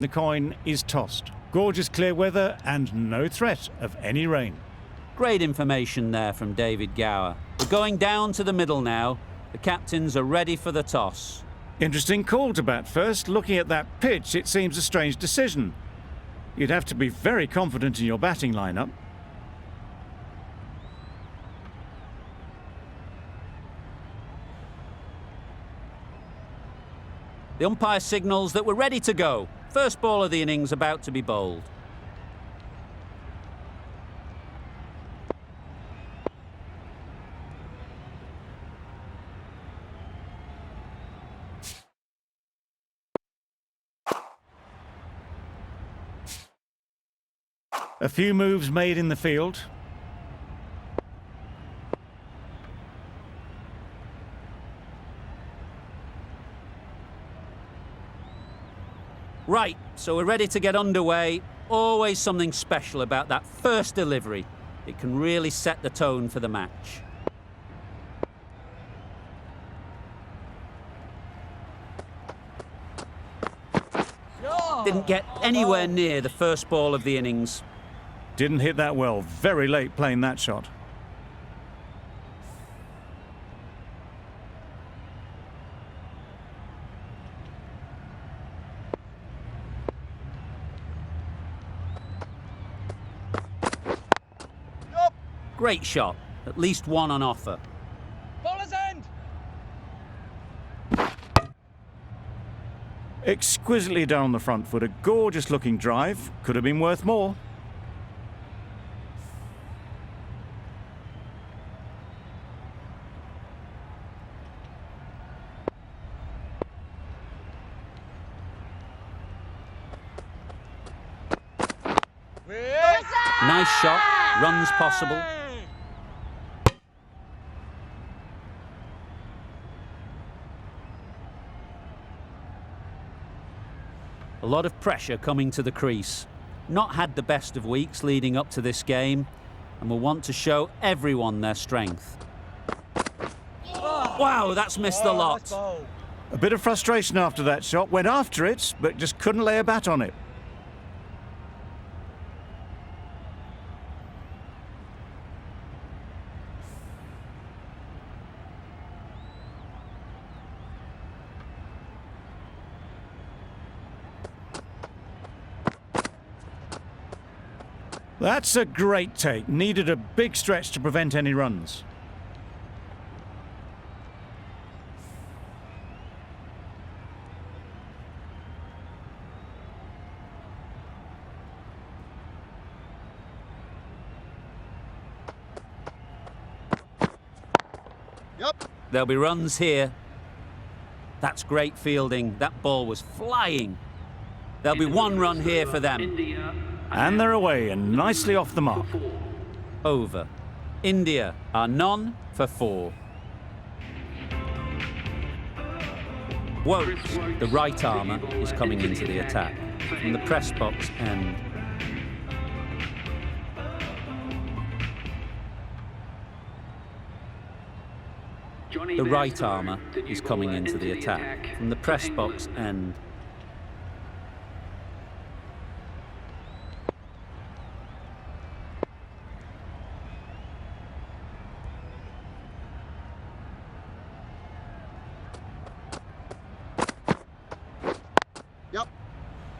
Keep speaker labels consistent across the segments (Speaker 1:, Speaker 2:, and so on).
Speaker 1: The coin is tossed. Gorgeous clear weather and no threat of any rain.
Speaker 2: Great information there from David Gower. We're going down to the middle now. The captains are ready for the toss.
Speaker 1: Interesting call to bat first. Looking at that pitch, it seems a strange decision. You'd have to be very confident in your batting lineup.
Speaker 2: The umpire signals that we're ready to go. First ball of the innings about to be bowled.
Speaker 1: A few moves made in the field.
Speaker 2: Right, so we're ready to get underway. Always something special about that first delivery. It can really set the tone for the match. Didn't get anywhere near the first ball of the innings.
Speaker 1: Didn't hit that well. Very late playing that shot.
Speaker 2: Great shot. At least one on offer.
Speaker 3: Bowler's end!
Speaker 1: Exquisitely down the front foot. A gorgeous looking drive. Could have been worth more.
Speaker 2: Nice shot. Runs possible. A lot of pressure coming to the crease. Not had the best of weeks leading up to this game and will want to show everyone their strength. Wow, that's missed the lot.
Speaker 1: A bit of frustration after that shot. Went after it, but just couldn't lay a bat on it. That's a great take. Needed a big stretch to prevent any runs.
Speaker 3: Yep.
Speaker 2: There'll be runs here. That's great fielding. That ball was flying. There'll be one run here for them.
Speaker 1: And they're away and nicely off the mark.
Speaker 2: Over. India are none for 4. Wokes, the right armour, is coming into the attack from the press box end. The right armour is coming into the attack from the press box end.
Speaker 3: Yep.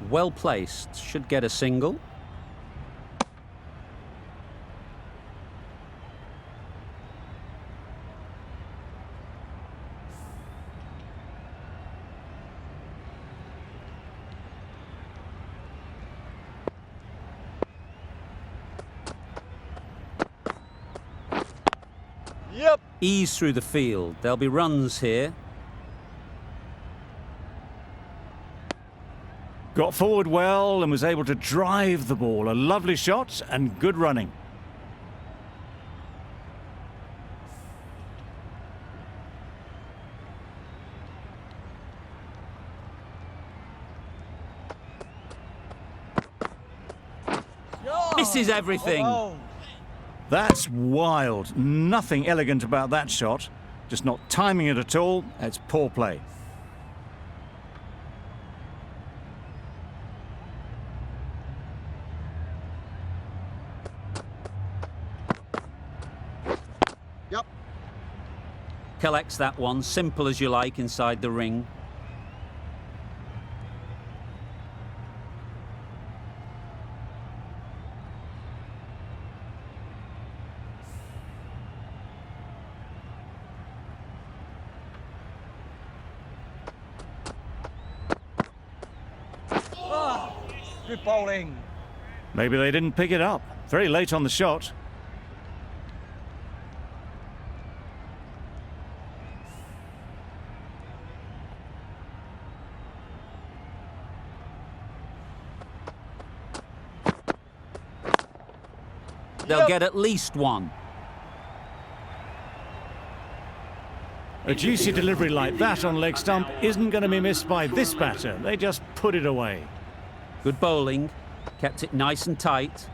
Speaker 2: Well placed, should get a single.
Speaker 3: Yep.
Speaker 2: Ease through the field. There'll be runs here.
Speaker 1: Got forward well and was able to drive the ball. A lovely shot and good running.
Speaker 2: Misses everything.
Speaker 1: That's wild. Nothing elegant about that shot. Just not timing it at all. It's poor play.
Speaker 2: Collects that one, simple as you like inside the ring.
Speaker 3: Good bowling.
Speaker 1: Maybe they didn't pick it up. Very late on the shot.
Speaker 2: They'll get at least one.
Speaker 1: A juicy delivery like that on leg stump isn't going to be missed by this batter. They just put it away.
Speaker 2: Good bowling, kept it nice and tight,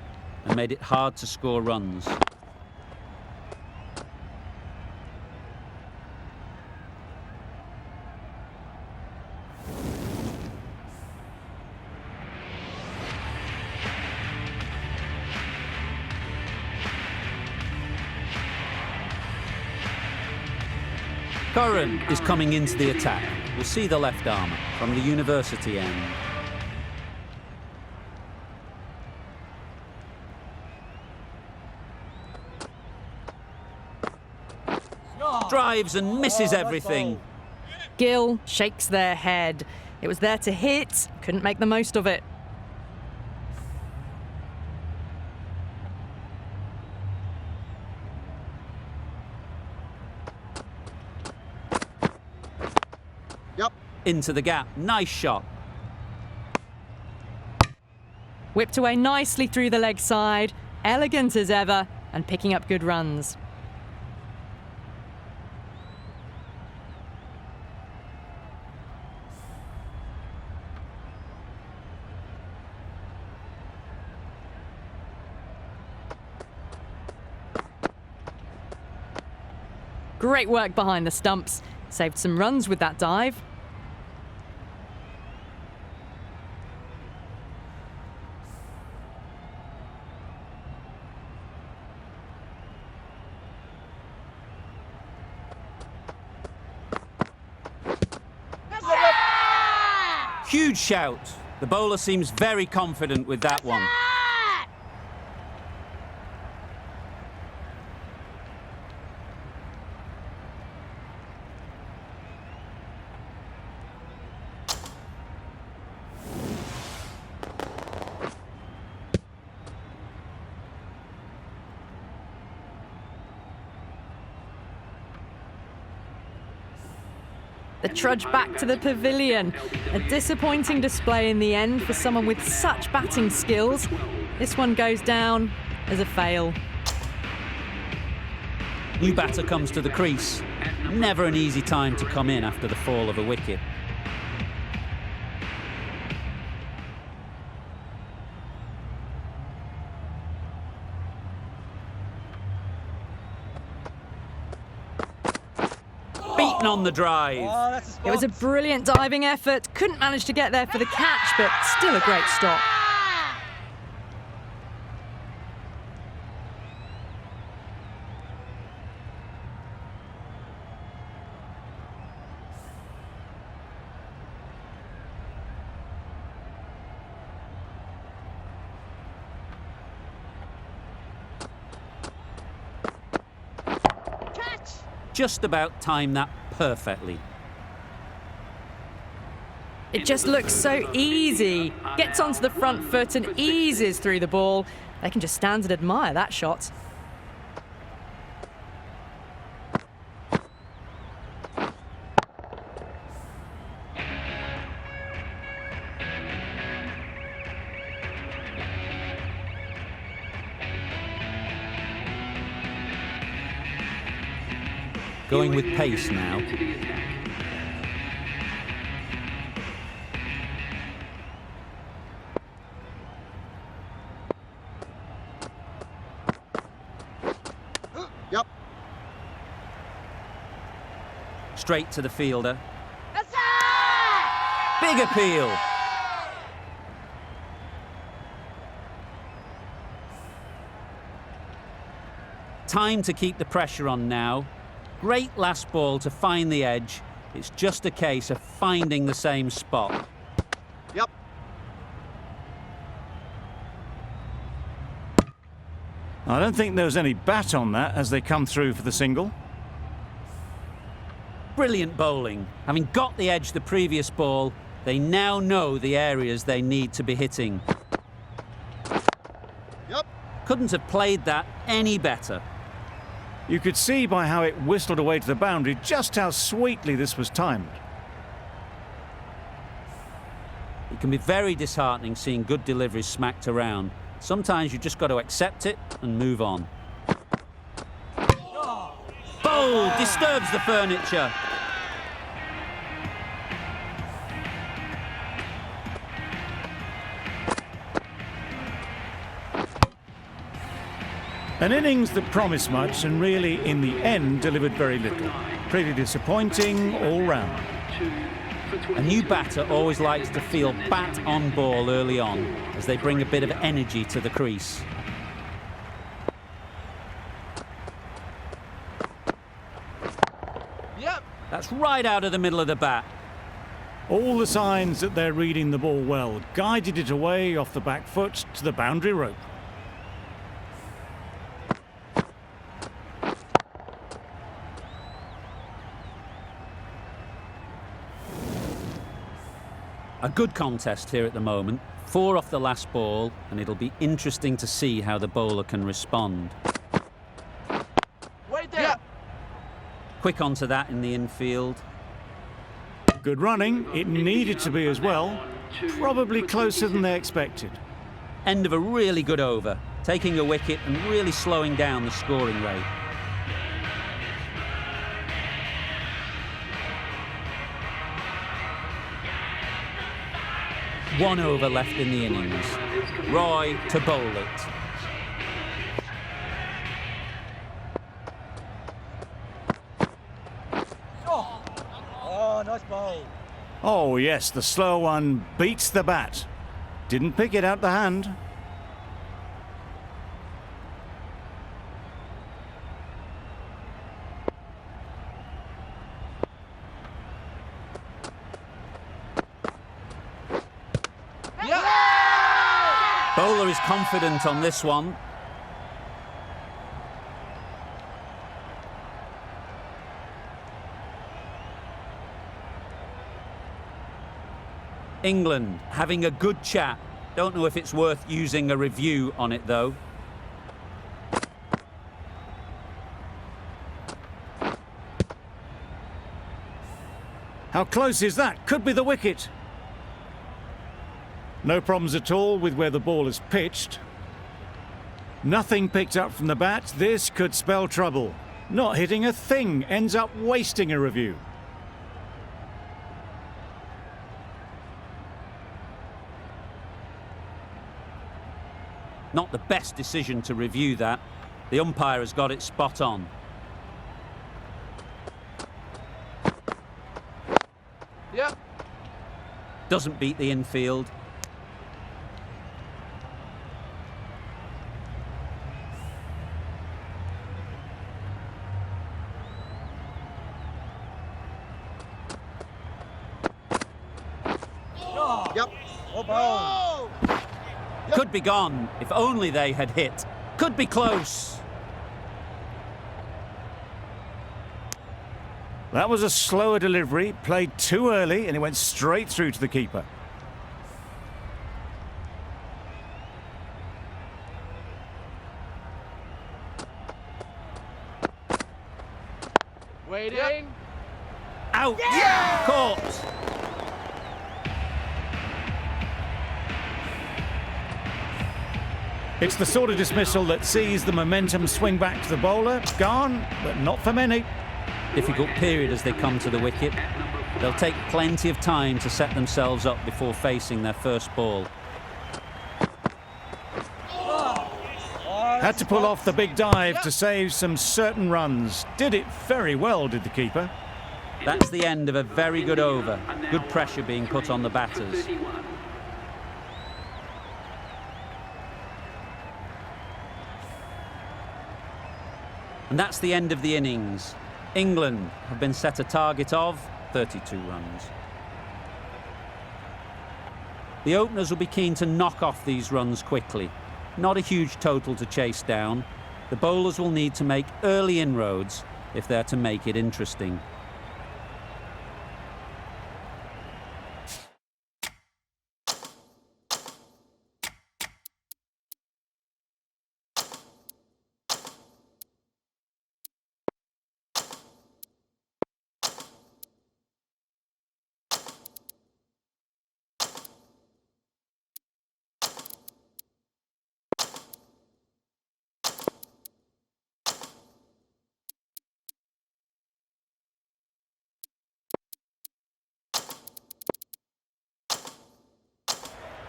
Speaker 2: and made it hard to score runs. Curran is coming into the attack. We'll see the left armour from the university end. Drives and misses everything.
Speaker 4: Gill shakes their head. It was there to hit, couldn't make the most of it.
Speaker 3: Yep.
Speaker 2: Into the gap, nice shot.
Speaker 4: Whipped away nicely through the leg side, elegant as ever, and picking up good runs. Great work behind the stumps. Saved some runs with that dive.
Speaker 2: Huge shout. The bowler seems very confident with that one.
Speaker 4: The trudge back to the pavilion. A disappointing display in the end for someone with such batting skills. This one goes down as a fail.
Speaker 2: New batter comes to the crease. Never an easy time to come in after the fall of a wicket. Beaten on the drive.
Speaker 3: Oh, that's a spot.
Speaker 4: It was a brilliant diving effort. Couldn't manage to get there for the catch, but still a great stop.
Speaker 2: Just about timed that perfectly.
Speaker 4: It just looks so easy. Gets onto the front foot and eases through the ball. They can just stand and admire that shot.
Speaker 2: Going with pace now.
Speaker 3: Yep.
Speaker 2: Straight to the fielder. Big appeal. Time to keep the pressure on now. Great last ball to find the edge. It's just a case of finding the same spot.
Speaker 3: Yep.
Speaker 1: I don't think there was any bat on that as they come through for the single.
Speaker 2: Brilliant bowling. Having got the edge the previous ball, they now know the areas they need to be hitting.
Speaker 3: Yep.
Speaker 2: Couldn't have played that any better.
Speaker 1: You could see by how it whistled away to the boundary just how sweetly this was timed.
Speaker 2: It can be very disheartening seeing good deliveries smacked around. Sometimes you just got to accept it and move on. Bowl disturbs the furniture.
Speaker 1: An innings that promised much and really, in the end, delivered very little. Pretty disappointing all round.
Speaker 2: A new batter always likes to feel bat on ball early on, as they bring a bit of energy to the crease.
Speaker 3: Yep.
Speaker 2: That's right out of the middle of the bat.
Speaker 1: All the signs that they're reading the ball well, guided it away off the back foot to the boundary rope.
Speaker 2: A good contest here at the moment. 4 off the last ball, and it'll be interesting to see how the bowler can respond.
Speaker 3: Wait there. Yep.
Speaker 2: Quick onto that in the infield.
Speaker 1: Good running, it needed to be as well. Probably closer than they expected.
Speaker 2: End of a really good over, taking a wicket and really slowing down the scoring rate. One over left in the innings. Roy to bowl it.
Speaker 3: Oh, nice ball.
Speaker 1: Oh yes, the slow one beats the bat. Didn't pick it out the hand.
Speaker 2: Bowler is confident on this one. England having a good chat. Don't know if it's worth using a review on it though.
Speaker 1: How close is that? Could be the wicket. No problems at all with where the ball is pitched. Nothing picked up from the bat. This could spell trouble. Not hitting a thing ends up wasting a review.
Speaker 2: Not the best decision to review that. The umpire has got it spot on.
Speaker 3: Yep.
Speaker 2: Doesn't beat the infield.
Speaker 3: Yep. Oh, ball.
Speaker 2: Could be gone if only they had hit. Could be close.
Speaker 1: That was a slower delivery, played too early, and it went straight through to the keeper.
Speaker 3: Waiting. Yep.
Speaker 2: Out. Yeah! Caught.
Speaker 1: It's the sort of dismissal that sees the momentum swing back to the bowler. Gone, but not for many.
Speaker 2: Difficult period as they come to the wicket. They'll take plenty of time to set themselves up before facing their first ball.
Speaker 1: Had to pull off the big dive to save some certain runs. Did it very well, did the keeper.
Speaker 2: That's the end of a very good over. Good pressure being put on the batters. And that's the end of the innings. England have been set a target of 32 runs. The openers will be keen to knock off these runs quickly. Not a huge total to chase down. The bowlers will need to make early inroads if they're to make it interesting.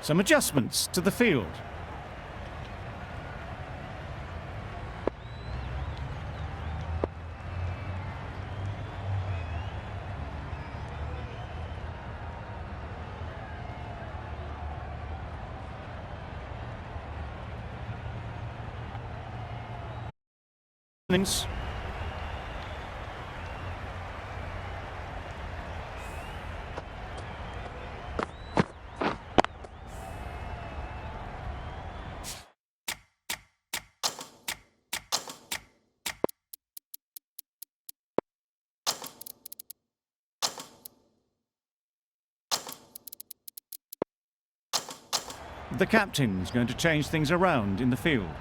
Speaker 1: Some adjustments to the field. Innings. The captain's going to change things around in the field.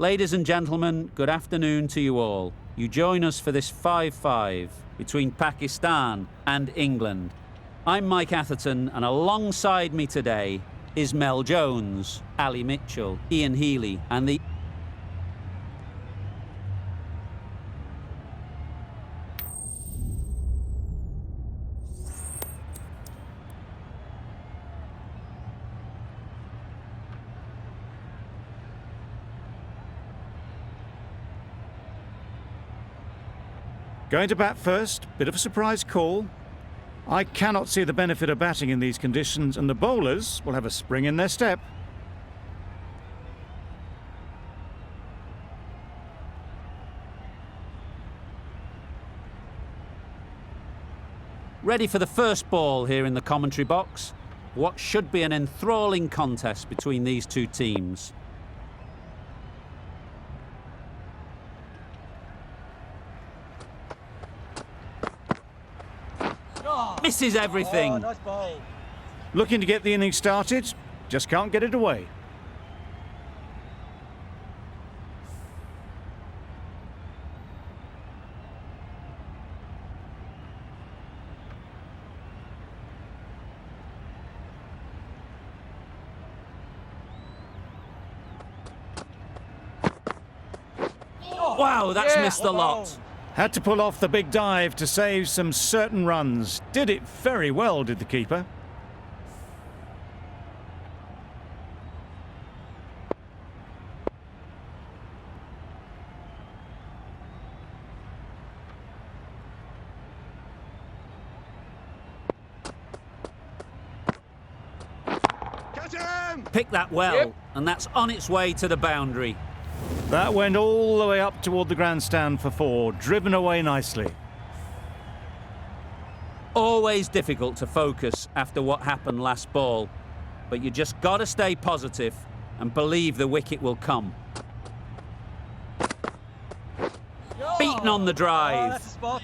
Speaker 2: Ladies and gentlemen, good afternoon to you all. You join us for this 5-5 between Pakistan and England. I'm Mike Atherton, and alongside me today is Mel Jones, Ali Mitchell, Ian Healy, and the
Speaker 1: Going to bat first, bit of a surprise call. I cannot see the benefit of batting in these conditions, and the bowlers will have a spring in their step.
Speaker 2: ready for the first ball here in the commentary box. What should be an enthralling contest between these two teams. Misses everything.
Speaker 3: Oh, nice ball.
Speaker 1: Looking to get the innings started, just can't get it away.
Speaker 2: Wow, that's missed a lot.
Speaker 1: Had to pull off the big dive to save some certain runs. Did it very well, did the keeper.
Speaker 3: Catch him!
Speaker 2: Picked that well,
Speaker 3: Yep.
Speaker 2: and that's on its way to the boundary.
Speaker 1: That went all the way up toward the grandstand for 4, driven away nicely.
Speaker 2: Always difficult to focus after what happened last ball, but you just got to stay positive and believe the wicket will come. Beaten on the
Speaker 3: Oh,
Speaker 2: drive.
Speaker 3: that's a spot.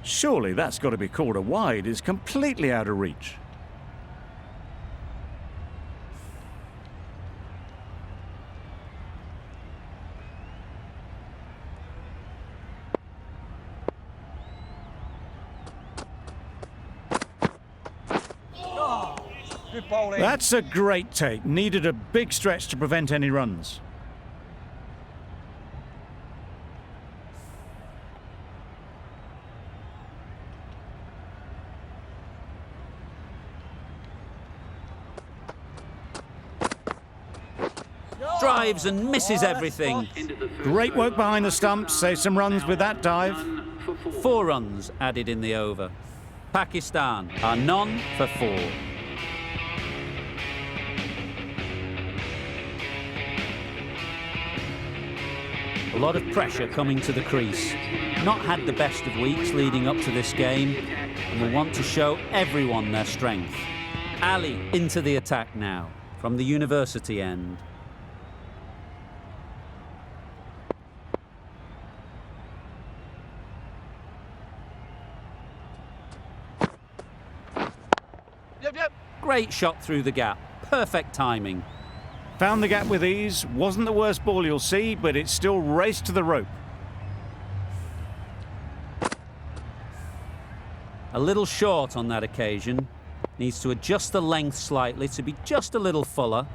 Speaker 1: Surely that's got to be called a wide, is completely out of reach.
Speaker 3: Good bowling.
Speaker 1: That's a great take. Needed a big stretch to prevent any runs.
Speaker 2: Drives and misses
Speaker 3: that's
Speaker 2: everything.
Speaker 1: Great work behind the stumps. Save some runs with that dive.
Speaker 2: 4 runs added in the over. Pakistan are none for 4. A lot of pressure coming to the crease. Not had the best of weeks leading up to this game, and will want to show everyone their strength. Ali into the attack now from the university end.
Speaker 3: Yep.
Speaker 2: Great shot through the gap. Perfect timing.
Speaker 1: Found the gap with ease. Wasn't the worst ball you'll see, but it still raced to the rope.
Speaker 2: A little short on that occasion. Needs to adjust the length slightly to be just a little fuller.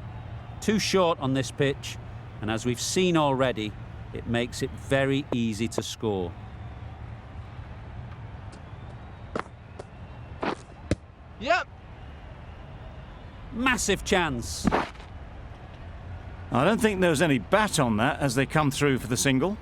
Speaker 2: Too short on this pitch, and as we've seen already, it makes it very easy to score.
Speaker 3: Yep.
Speaker 2: Massive chance.
Speaker 1: I don't think there was any bat on that as they come through for the single.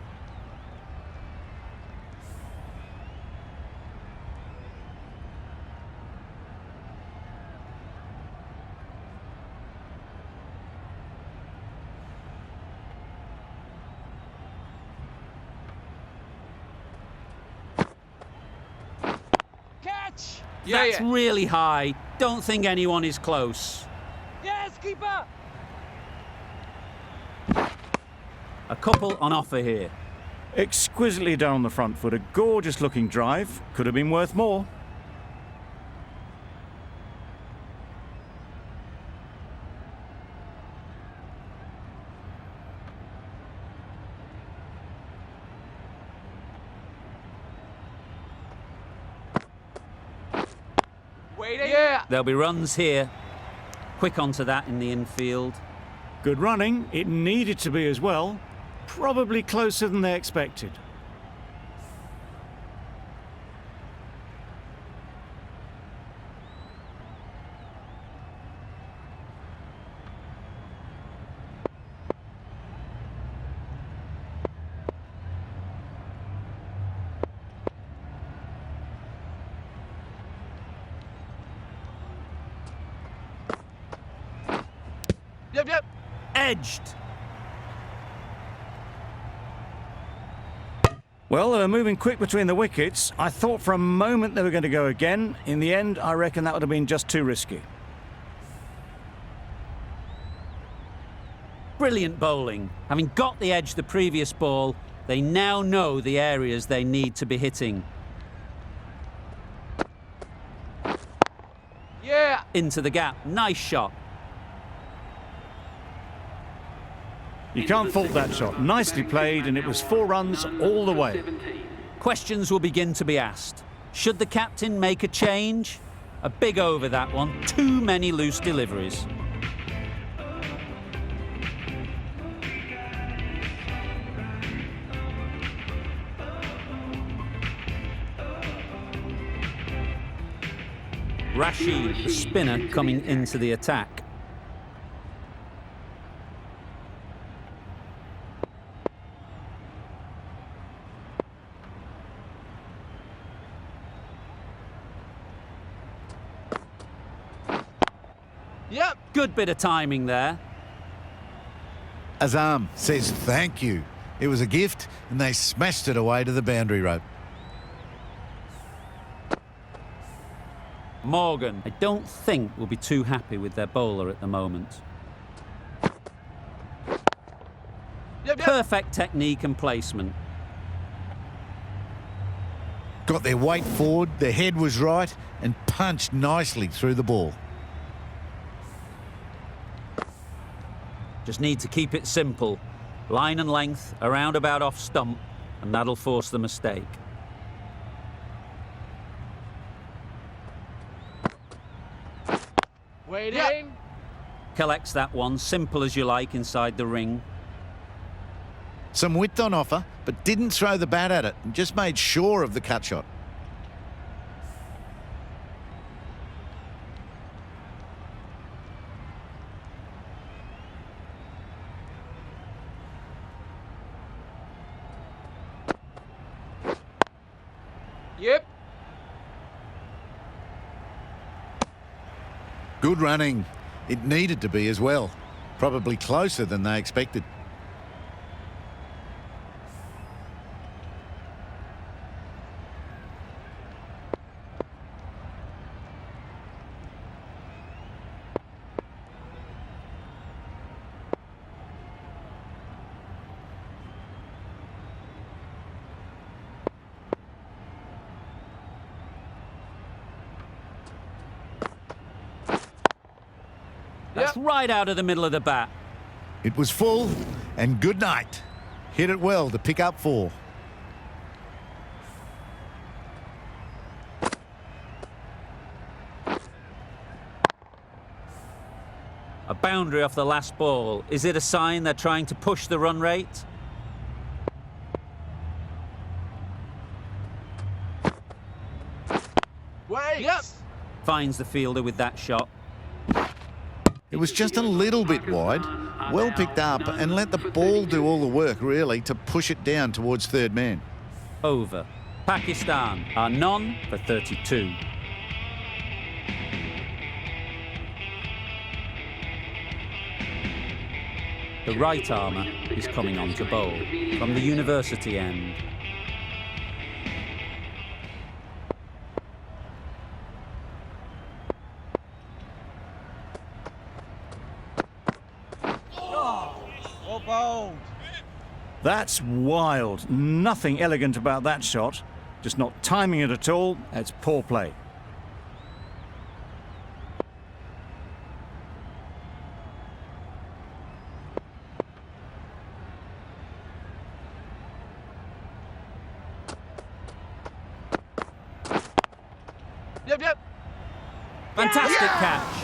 Speaker 3: Catch.
Speaker 2: That's really high. Don't think anyone is close.
Speaker 3: Yes, keeper.
Speaker 2: A couple on offer here.
Speaker 1: Exquisitely done on the front foot. A gorgeous looking drive. Could have been worth more.
Speaker 3: Waiting. Yeah.
Speaker 2: There'll be runs here. Quick onto that in the infield.
Speaker 1: Good running. It needed to be as well. Probably closer than they expected.
Speaker 3: Yep.
Speaker 2: Edged.
Speaker 1: Well, they were moving quick between the wickets. I thought for a moment they were going to go again. In the end, I reckon that would have been just too risky.
Speaker 2: Brilliant bowling. Having got the edge the previous ball, they now know the areas they need to be hitting.
Speaker 3: Yeah.
Speaker 2: Into the gap. Nice shot.
Speaker 1: You can't fault that shot. Nicely played, and it was 4 runs all the way.
Speaker 2: Questions will begin to be asked. Should the captain make a change? A big over, that one. Too many loose deliveries. Rashid, the spinner, coming into the attack.
Speaker 3: Yep.
Speaker 2: Good bit of timing there.
Speaker 5: Azam says thank you. It was a gift and they smashed it away to the boundary rope.
Speaker 2: Morgan, I don't think will be too happy with their bowler at the moment.
Speaker 3: Yep.
Speaker 2: Perfect technique and placement.
Speaker 5: Got their weight forward, their head was right and punched nicely through the ball.
Speaker 2: Just need to keep it simple. Line and length, around about off stump, and that'll force the mistake.
Speaker 3: Waiting.
Speaker 2: Yep. Collects that one, simple as you like, inside the ring.
Speaker 5: Some width on offer, but didn't throw the bat at it and just made sure of the cut shot.
Speaker 3: Yep.
Speaker 5: Good running. It needed to be as well. Probably closer than they expected.
Speaker 2: That's right out of the middle of the bat.
Speaker 5: It was full and good night. Hit it well to pick up 4.
Speaker 2: A boundary off the last ball. Is it a sign they're trying to push the run rate?
Speaker 3: Wait. Yep.
Speaker 2: Finds the fielder with that shot.
Speaker 5: It was just a little bit wide. Well picked up and let the ball do all the work, really, to push it down towards third man.
Speaker 2: Over. Pakistan are none for 32. The right armour is coming on to bowl from the university end.
Speaker 3: Well bowled.
Speaker 1: That's wild. Nothing elegant about that shot. Just not timing it at all. It's poor play.
Speaker 3: Yep.
Speaker 2: Fantastic catch.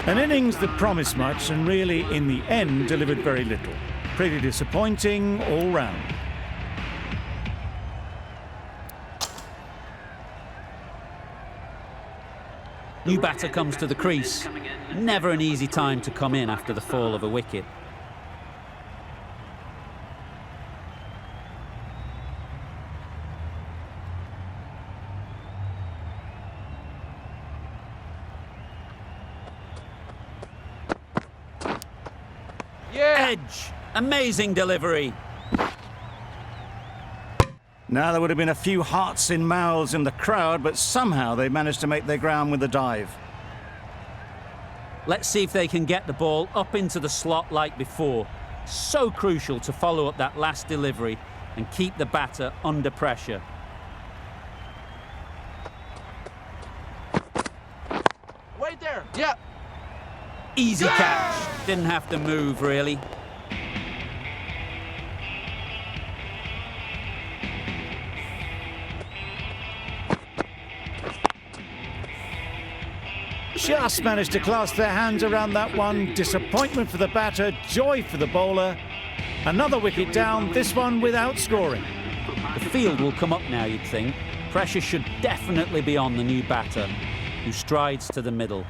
Speaker 1: An innings that promised much and really, in the end, delivered very little. Pretty disappointing all round.
Speaker 2: New batter comes to the crease. Never an easy time to come in after the fall of a wicket. Edge. Amazing delivery.
Speaker 1: Now, there would have been a few hearts in mouths in the crowd, but somehow they managed to make their ground with a dive.
Speaker 2: Let's see if they can get the ball up into the slot like before. So crucial to follow up that last delivery and keep the batter under pressure.
Speaker 3: Wait there. Yeah.
Speaker 2: Easy catch. Didn't have to move, really.
Speaker 1: Just managed to clasp their hands around that one. Disappointment for the batter, joy for the bowler. Another wicket down, this one without scoring.
Speaker 2: The field will come up now, you'd think. Pressure should definitely be on the new batter, who strides to the middle.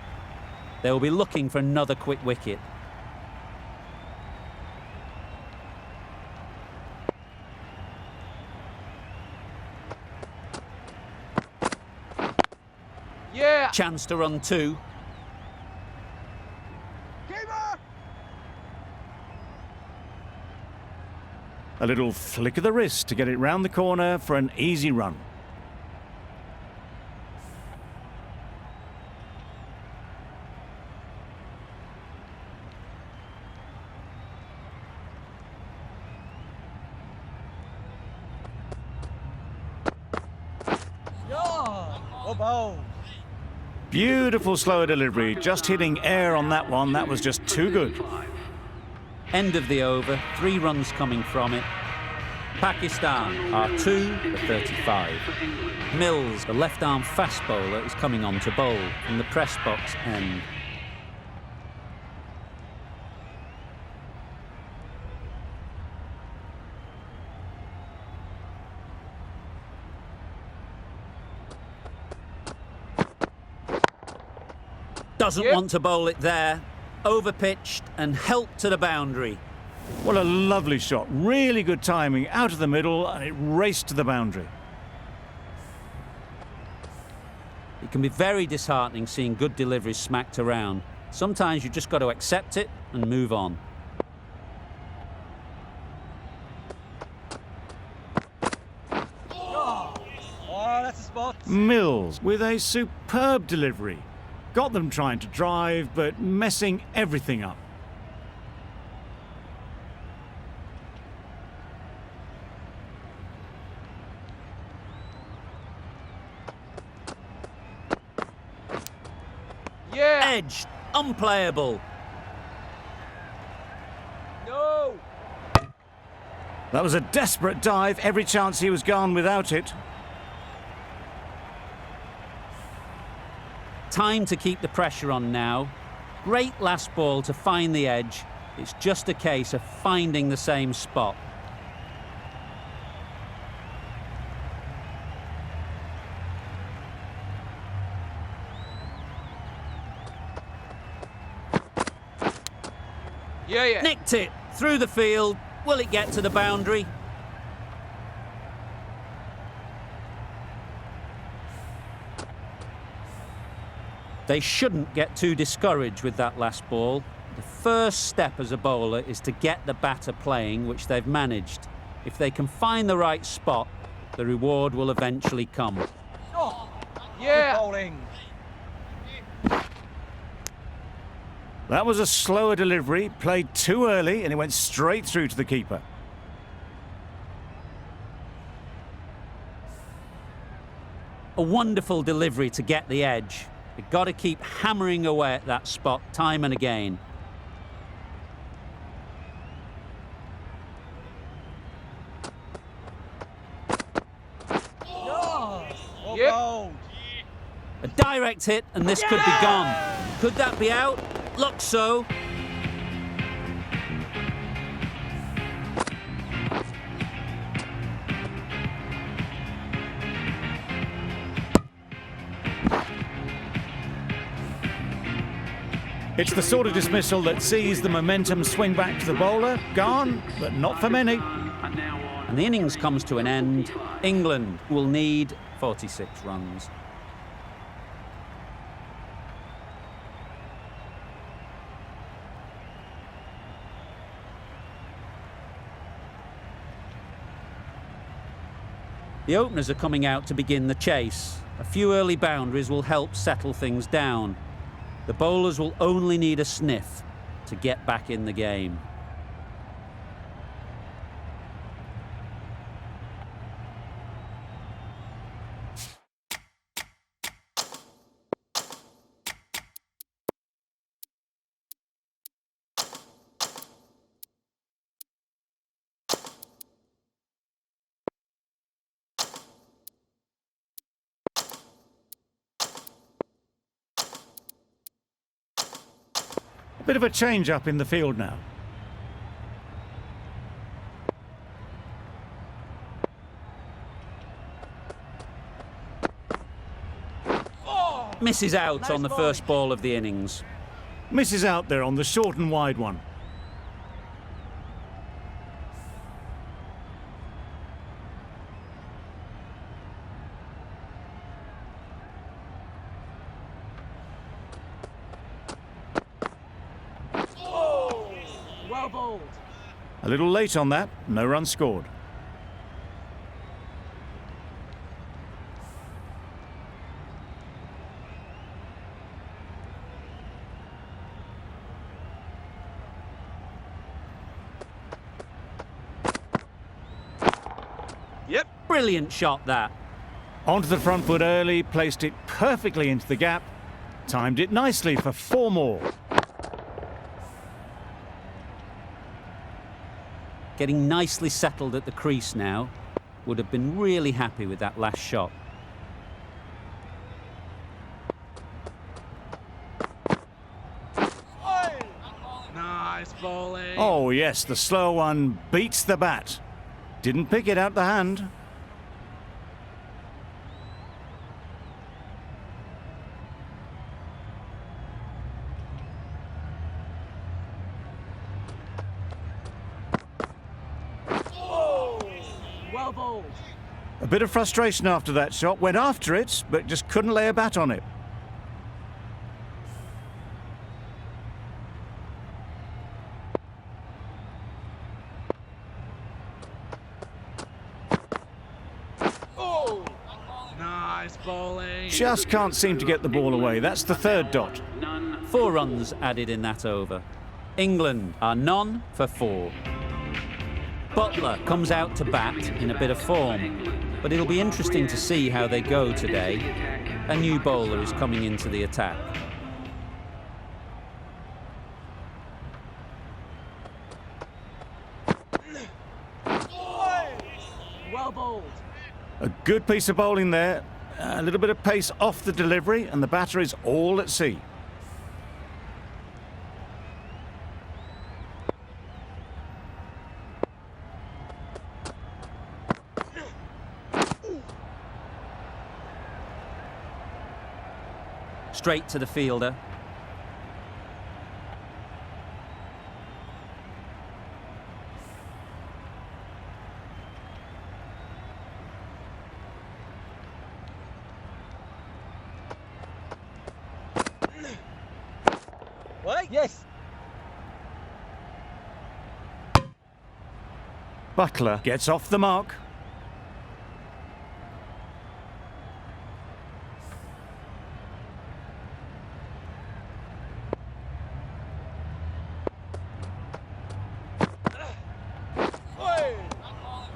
Speaker 2: They will be looking for another quick wicket.
Speaker 3: Yeah.
Speaker 2: Chance to run two.
Speaker 3: Keeper.
Speaker 1: A little flick of the wrist to get it round the corner for an easy run.
Speaker 3: Well bowled.
Speaker 1: Beautiful slower delivery, just hitting air on that one. That was just too good.
Speaker 2: End of the over, 3 runs coming from it. Pakistan are 2 for 35. Mills, the left-arm fast bowler, is coming on to bowl from the press box end. Doesn't want to bowl it there. Overpitched and helped to the boundary.
Speaker 1: What a lovely shot. Really good timing. Out of the middle and it raced to the boundary.
Speaker 2: It can be very disheartening seeing good deliveries smacked around. Sometimes you just got to accept it and move on.
Speaker 3: Oh, that's a spot.
Speaker 1: Mills with a superb delivery. Got them trying to drive, but messing everything up.
Speaker 3: Yeah.
Speaker 2: Edge, unplayable.
Speaker 3: No.
Speaker 1: That was a desperate dive. Every chance he was gone without it.
Speaker 2: Time to keep the pressure on now. Great last ball to find the edge. It's just a case of finding the same spot.
Speaker 3: Yeah.
Speaker 2: Nicked it through the field. Will it get to the boundary? They shouldn't get too discouraged with that last ball. The first step as a bowler is to get the batter playing, which they've managed. If they can find the right spot, the reward will eventually come.
Speaker 3: Oh. Yeah. Good bowling.
Speaker 1: That was a slower delivery, played too early, and it went straight through to the keeper.
Speaker 2: A wonderful delivery to get the edge. They've got to keep hammering away at that spot time and again.
Speaker 3: Oh, well
Speaker 6: Yep.
Speaker 3: bowled.
Speaker 2: A direct hit and this could be gone. Could that be out? Looks so.
Speaker 1: It's the sort of dismissal that sees the momentum swing back to the bowler. Gone, but not for many.
Speaker 2: And the innings comes to an end. England will need 46 runs. The openers are coming out to begin the chase. A few early boundaries will help settle things down. The bowlers will only need a sniff to get back in the game.
Speaker 1: A bit of a change up in the field now.
Speaker 2: Misses out on the first ball of the innings.
Speaker 1: Misses out there on the short and wide one.
Speaker 3: Well bowled.
Speaker 1: A little late on that, no run scored.
Speaker 6: Yep.
Speaker 2: Brilliant shot that.
Speaker 1: Onto the front foot early, placed it perfectly into the gap. Timed it nicely for 4 more.
Speaker 2: Getting nicely settled at the crease now. Would have been really happy with that last shot.
Speaker 6: Nice bowling.
Speaker 1: Oh yes, the slow one beats the bat. Didn't pick it out the hand.
Speaker 3: Well bowled.
Speaker 1: A bit of frustration after that shot. Went after it, but just couldn't lay a bat on it.
Speaker 6: Nice bowling.
Speaker 1: Just can't seem to get the ball away. That's the 3rd dot.
Speaker 2: 4 runs added in that over. England are none for 4. Butler comes out to bat in a bit of form, but it'll be interesting to see how they go today. A new bowler is coming into the attack.
Speaker 3: Well bowled.
Speaker 1: A good piece of bowling there. A little bit of pace off the delivery, and the batter is all at sea.
Speaker 2: Straight to the fielder.
Speaker 3: Wait. Yes.
Speaker 1: Butler gets off the mark.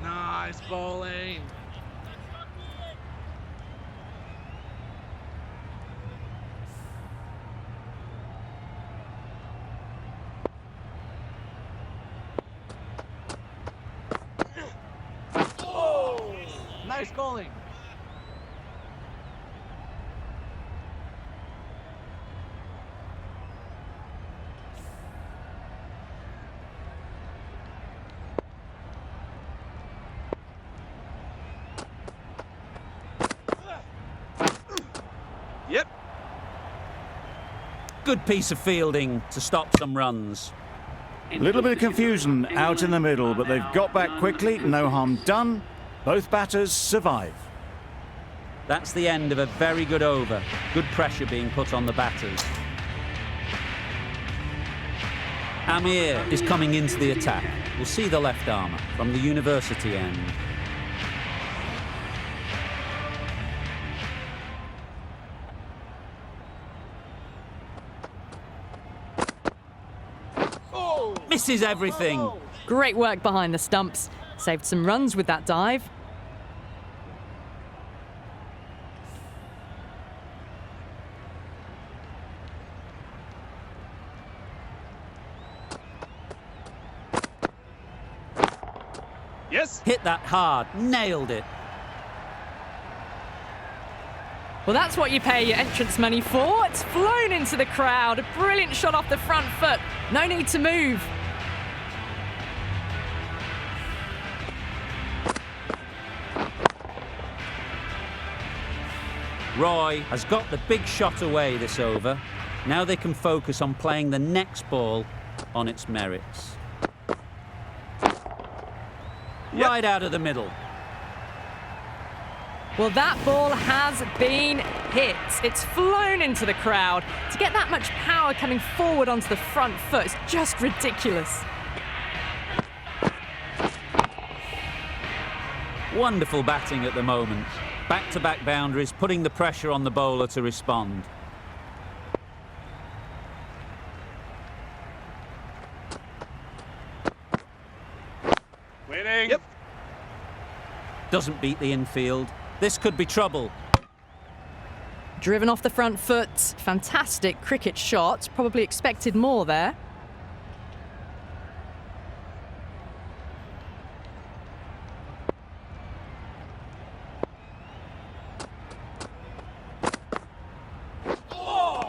Speaker 6: Nice bowling.
Speaker 3: Well. Nice bowling.
Speaker 6: Yep.
Speaker 2: Good piece of fielding to stop some runs.
Speaker 1: A little bit of confusion out in the middle, but they've got back quickly. No harm done. Both batters survive.
Speaker 2: That's the end of a very good over. Good pressure being put on the batters. Amir is coming into the attack. We'll see the left armour from the university end. Misses everything.
Speaker 4: Great work behind the stumps. Saved some runs with that dive.
Speaker 6: Yes.
Speaker 2: Hit that hard. Nailed it.
Speaker 4: Well, that's what you pay your entrance money for. It's flown into the crowd. A brilliant shot off the front foot. No need to move.
Speaker 2: Roy has got the big shot away this over. Now they can focus on playing the next ball on its merits. Right out of the middle.
Speaker 4: Well, that ball has been hit. It's flown into the crowd. To get that much power coming forward onto the front foot is just ridiculous.
Speaker 2: Wonderful batting at the moment. Back-to-back boundaries, putting the pressure on the bowler to respond.
Speaker 6: Winning. Yep.
Speaker 2: Doesn't beat the infield. This could be trouble.
Speaker 4: Driven off the front foot. Fantastic cricket shot. Probably expected more there.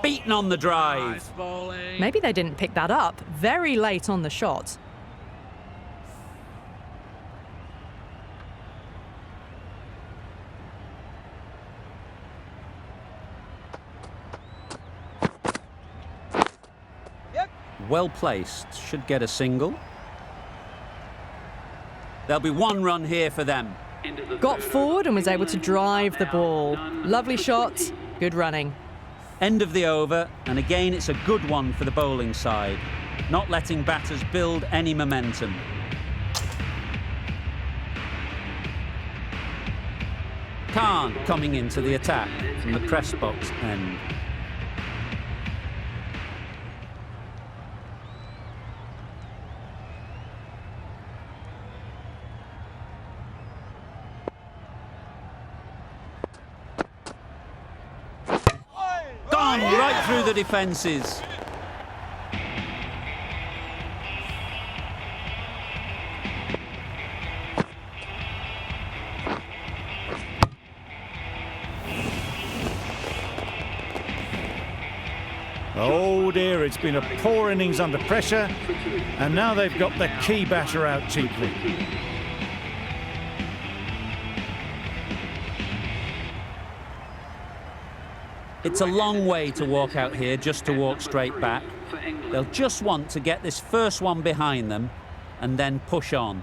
Speaker 2: Beaten on the drive.
Speaker 6: Nice bowling.
Speaker 4: Maybe they didn't pick that up. Very late on the shot.
Speaker 2: Well placed. Should get a single. There'll be one run here for them.
Speaker 4: Got forward and was able to drive the ball. Lovely shot. Good running.
Speaker 2: End of the over, and again it's a good one for the bowling side. Not letting batters build any momentum. Khan coming into the attack from the press box end. Gone right through the defences.
Speaker 1: Oh dear, it's been a poor innings under pressure, and now they've got the key batter out cheaply.
Speaker 2: It's a long way to walk out here just to walk straight back. They'll just want to get this first one behind them and then push on.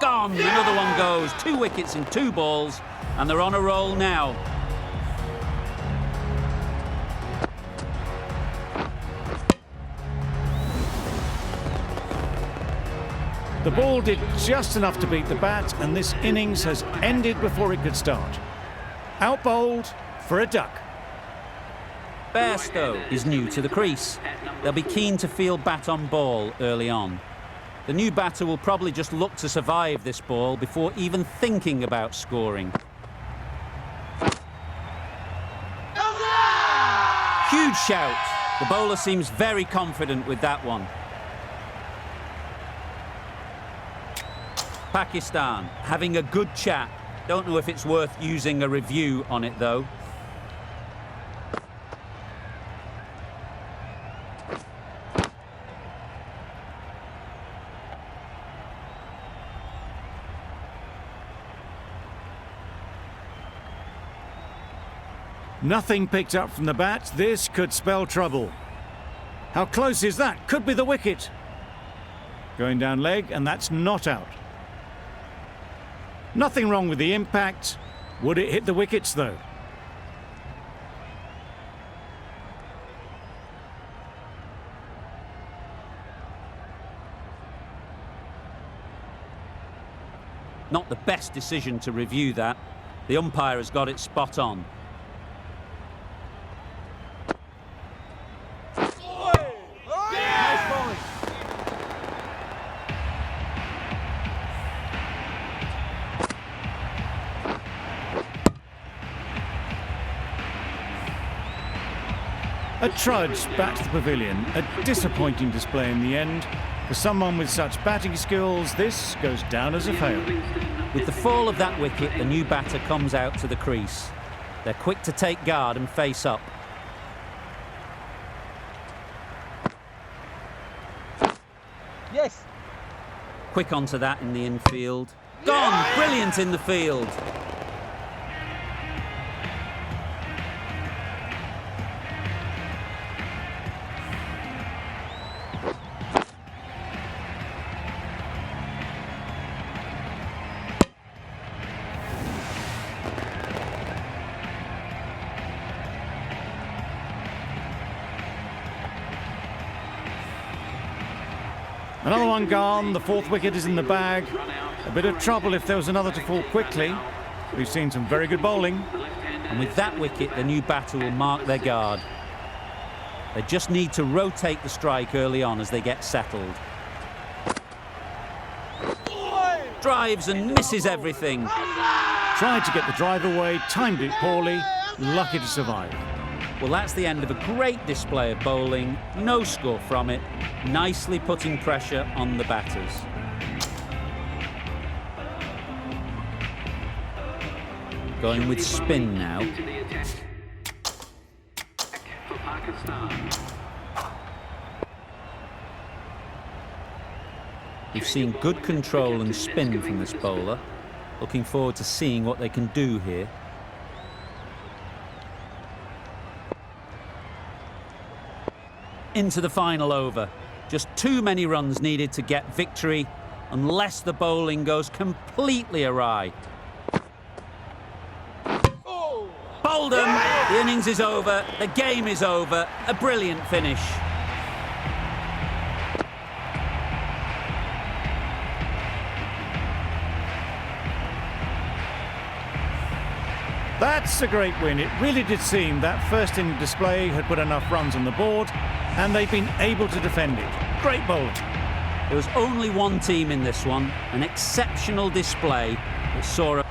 Speaker 2: Gone! Another one goes. 2 wickets in 2 balls, and they're on a roll now.
Speaker 1: The ball did just enough to beat the bat, and this innings has ended before it could start. Out bowled for a duck.
Speaker 2: Bairstow is new to the crease. They'll be keen to field bat on ball early on. The new batter will probably just look to survive this ball before even thinking about scoring. Huge shout. The bowler seems very confident with that one. Pakistan having a good chat. Don't know if it's worth using a review on it though.
Speaker 1: Nothing picked up from the bat. This could spell trouble. How close is that? Could be the wicket. Going down leg, and that's not out. Nothing wrong with the impact. Would it hit the wickets, though?
Speaker 2: Not the best decision to review that. The umpire has got it spot on.
Speaker 3: Nice bowling.
Speaker 1: A trudge back to the pavilion. A disappointing display in the end. For someone with such batting skills, this goes down as a fail.
Speaker 2: With the fall of that wicket, the new batter comes out to the crease. They're quick to take guard and face up.
Speaker 3: Yes.
Speaker 2: Quick onto that in the infield. Gone! Brilliant in the field.
Speaker 1: Another one gone. The fourth wicket is in the bag. A bit of trouble if there was another to fall quickly. We've seen some very good bowling.
Speaker 2: And with that wicket, the new batter will mark their guard. They just need to rotate the strike early on as they get settled. Drives and misses everything.
Speaker 1: Tried to get the drive away, timed it poorly, lucky to survive.
Speaker 2: Well, that's the end of a great display of bowling. No score from it. Nicely putting pressure on the batters. Going with spin now. We've seen good control and spin from this bowler. Looking forward to seeing what they can do here. Into the final over. Just too many runs needed to get victory, unless the bowling goes completely awry. Bowled them. The innings is over. The game is over. A brilliant finish.
Speaker 1: That's a great win. It really did seem that first inning display had put enough runs on the board, and they've been able to defend it. Great bowling.
Speaker 2: There was only one team in this one, an exceptional display that saw a